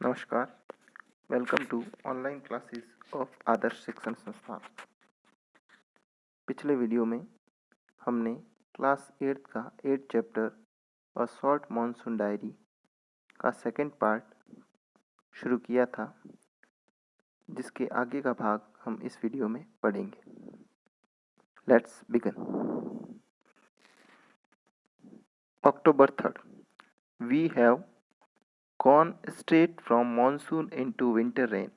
नमस्कार। Welcome to online classes of Adarsh Shikshan Sansthan. पिछले video में हमने क्लास 8 का 8 चैप्टर और शॉर्ट मॉनसून डायरी का सेकंड पार्ट शुरू किया था, जिसके आगे का भाग हम इस वीडियो में पढ़ेंगे। Let's begin. October 3rd. We have gone straight from monsoon into winter rain.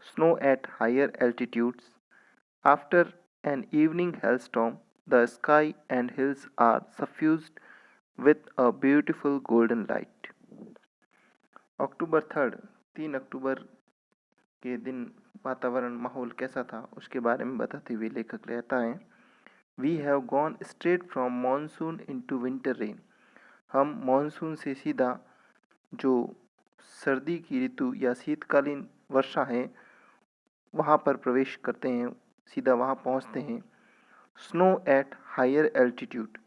Snow at higher altitudes. After an evening hailstorm, the sky and hills are suffused with a beautiful golden light. October 3rd, 3 अक्टूबर के दिन वातावरण माहौल कैसा था उसके बारे में बताते हुए लेखक कहता है, we have gone straight from monsoon into winter rain. हम मानसून से सीधा जो सर्दी की ऋतु या शीतकालीन वर्षा है वहाँ पर प्रवेश करते हैं, सीधा वहाँ पहुँचते हैं। Snow at higher altitude.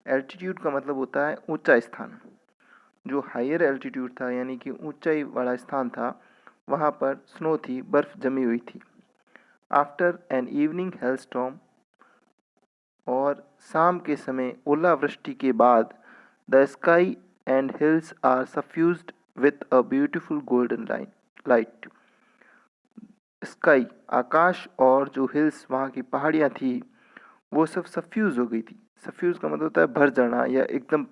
Altitude का मतलब होता है ऊंचा स्थान। जो हायर एल्टीट्यूड था यानी कि ऊंचाई वाला स्थान था, वहाँ पर स्नो थी, बर्फ जमी हुई थी। आफ्टर एन इवनिंग हेलस्टॉर्म, और शाम के समय ओलावृष्टि के बाद, the sky and hills are suffused with a beautiful golden light. Sky आकाश और जो हिल्स वहाँ की पहाड़ियाँ थी वो सब सफ्यूज हो गई थी। सफ्यूज का मतलब होता है भर जाना या एकदम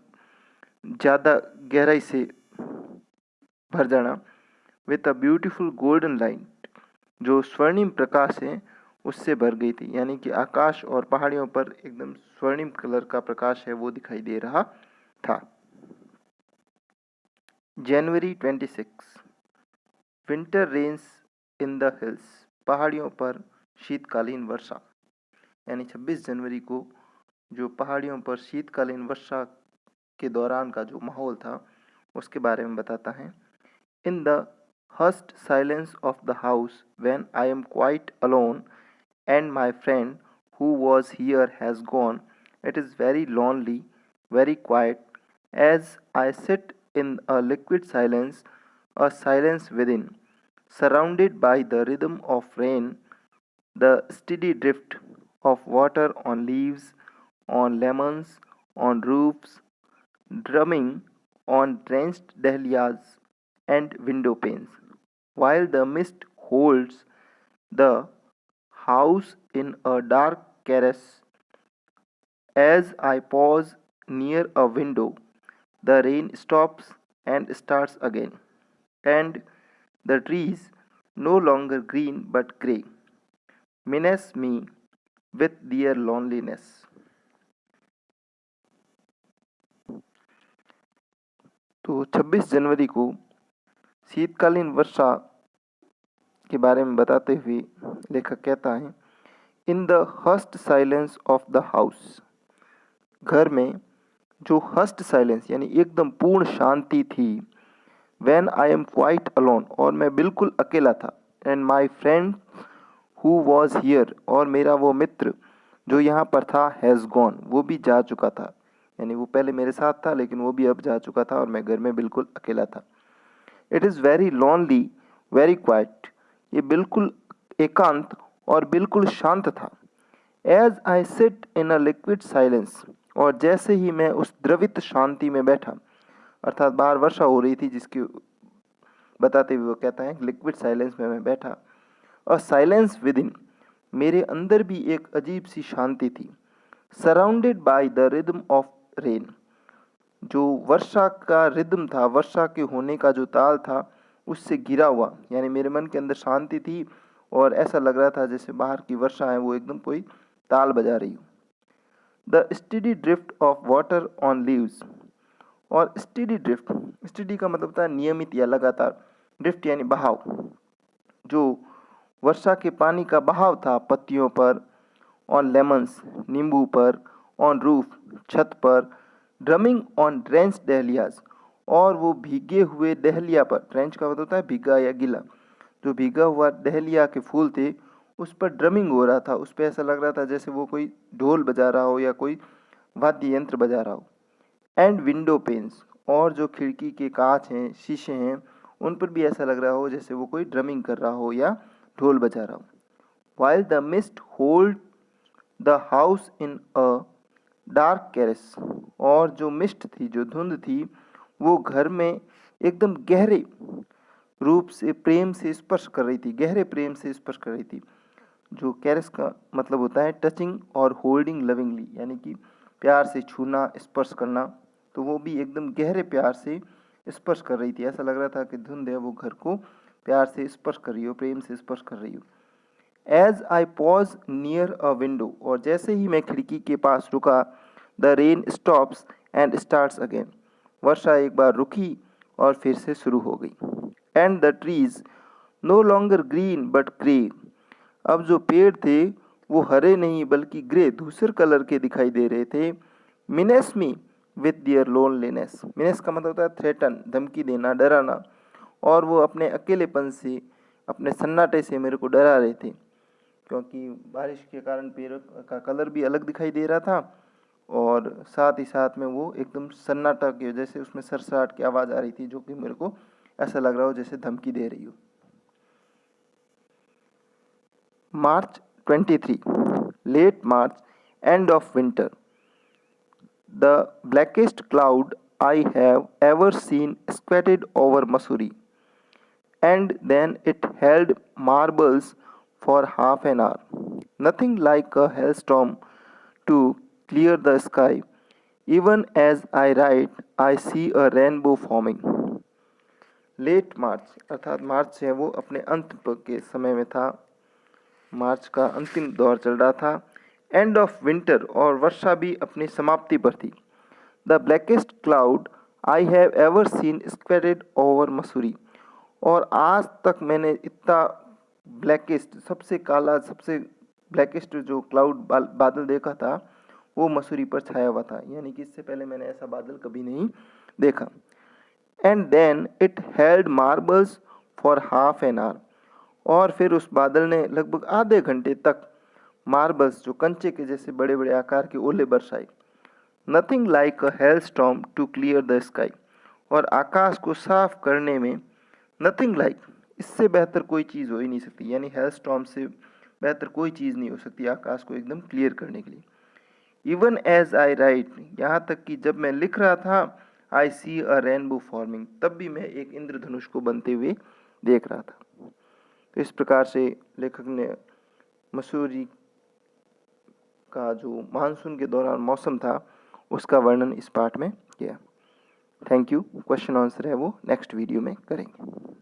ज़्यादा गहराई से भर जाना। With a beautiful golden light, जो स्वर्णिम प्रकाश है उससे भर गई थी, यानी कि आकाश और पहाड़ियों पर एकदम स्वर्णिम कलर का प्रकाश है वो दिखाई दे रहा था। January 26, winter rains in the hills. पहाड़ियों पर शीतकालीन वर्षा, यानी 26 जनवरी को जो पहाड़ियों पर शीतकालीन वर्षा के दौरान का जो माहौल था उसके बारे में बताता है। In the hushed silence of the house, when I am quite alone and my friend who was here has gone, it is very lonely, very quiet, as I sit in a liquid silence, a silence within, surrounded by the rhythm of rain, the steady drift of water on leaves, on lemons, on roofs, drumming on drenched dahlias and window panes, while the mist holds the house in a dark caress. As I pause near a window, the rain stops and starts again, and the trees, no longer green but grey, menace me with their loneliness. तो 26 जनवरी को शीतकालीन वर्षा के बारे में बताते हुए लेखक कहता है, in the hushed silence of the house. घर में जो हस्ट साइलेंस यानी एकदम पूर्ण शांति थी। When I am quite alone, और मैं बिल्कुल अकेला था। And my friend who was here, और मेरा वो मित्र जो यहाँ पर था, हैज़ गॉन, वो भी जा चुका था। यानी वो पहले मेरे साथ था लेकिन वो भी अब जा चुका था और मैं घर में बिल्कुल अकेला था। It is very lonely, very quiet, ये बिल्कुल एकांत और बिल्कुल शांत था। As I sit in a liquid silence, और जैसे ही मैं उस द्रवित शांति में बैठा, अर्थात बाहर वर्षा हो रही थी जिसकी बताते हुए वो कहता है लिक्विड साइलेंस में मैं बैठा। और साइलेंस विद इन, मेरे अंदर भी एक अजीब सी शांति थी। Surrounded by the rhythm of rain, जो वर्षा का रिदम था, वर्षा के होने का जो ताल था उससे घिरा हुआ, यानी मेरे मन के अंदर शांति थी और ऐसा लग रहा था जैसे बाहर की वर्षा है वो एकदम कोई ताल बजा रही हो। The study drift of water on leaves, और स्टडी ड्रिफ्ट, स्टडी का मतलब होता है नियमित या लगातार, ड्रिफ्ट यानी बहाव, जो वर्षा के पानी का बहाव था पत्तियों पर, ऑन लेमन्स, नींबू पर, ऑन रूफ, छत पर, ड्रमिंग ऑन ड्रेंच डहलियाज, और वो भीगे हुए डहलिया पर, ड्रेंच का मतलब होता है भीगा या गीला, जो भीगा हुआ डहलिया के फूल थे उस पर ड्रमिंग हो रहा था। उस पर ऐसा लग रहा था जैसे वो कोई ढोल बजा रहा हो या कोई वाद्य यंत्र बजा रहा हो। एंड विंडो पेन्स, और जो खिड़की के कांच हैं, शीशे हैं, उन पर भी ऐसा लग रहा हो जैसे वो कोई ड्रमिंग कर रहा हो या ढोल बजा रहा हो। While the mist hold the house in a dark caress, और जो मिस्ट थी, जो धुंध थी, वो घर में एकदम गहरे रूप से प्रेम से स्पर्श कर रही थी, गहरे प्रेम से स्पर्श कर रही थी। जो कैरेस का मतलब होता है टचिंग और होल्डिंग लविंगली, यानी कि प्यार से छूना, स्पर्श करना। तो वो भी एकदम गहरे प्यार से स्पर्श कर रही थी। ऐसा लग रहा था कि धुंध है वो घर को प्यार से स्पर्श कर रही हो, प्रेम से स्पर्श कर रही हो। As I pause near a window, और जैसे ही मैं खिड़की के पास रुका, the rain stops and starts again, वर्षा एक बार रुकी और फिर से शुरू हो गई। And the trees no longer green but grey, अब जो पेड़ थे वो हरे नहीं बल्कि ग्रे, धूसर कलर के दिखाई दे रहे थे। Menace me with their loneliness, menace का मतलब होता है थ्रेटन, धमकी देना, डराना, और वो अपने अकेलेपन से, अपने सन्नाटे से मेरे को डरा रहे थे, क्योंकि बारिश के कारण पेड़ का कलर भी अलग दिखाई दे रहा था और साथ ही साथ में वो एकदम सन्नाटा की वजह से उसमें सरसराहट की आवाज़ आ रही थी, जो कि मेरे को ऐसा लग रहा हो जैसे धमकी दे रही हो। March 23, late March, end of winter. The blackest cloud I have ever seen squatted over Mussoorie, and then it held marbles for half an hour. Nothing like a hailstorm to clear the sky. Even as I write, I see a rainbow forming. Late March, अर्थात March है वो अपने अंत के समय में था, मार्च का अंतिम दौर चल रहा था। एंड ऑफ विंटर, और वर्षा भी अपनी समाप्ति पर थी। The blackest cloud I have ever seen squatted over Mussoorie, और आज तक मैंने इतना ब्लैकेस्ट, सबसे काला, सबसे ब्लैकेस्ट जो क्लाउड बादल देखा था वो मसूरी पर छाया हुआ था, यानी कि इससे पहले मैंने ऐसा बादल कभी नहीं देखा। And then it hailed marbles for half an hour, और फिर उस बादल ने लगभग आधे घंटे तक मार्बल्स, जो कंचे के जैसे बड़े बड़े आकार के ओले बरसाए। Nothing like a hailstorm to clear the sky, और आकाश को साफ करने में नथिंग लाइक, इससे बेहतर कोई चीज़ हो ही नहीं सकती, यानी हेल स्टॉर्म से बेहतर कोई चीज़ नहीं हो सकती आकाश को एकदम क्लियर करने के लिए। इवन एज आई राइट, यहाँ तक कि जब मैं लिख रहा था, आई सी अ रेनबो फॉर्मिंग, तब भी मैं एक इंद्रधनुष को बनते हुए देख रहा था। तो इस प्रकार से लेखक ने मसूरी का जो मानसून के दौरान मौसम था उसका वर्णन इस पाठ में किया। Thank you. क्वेश्चन आंसर है वो नेक्स्ट वीडियो में करेंगे।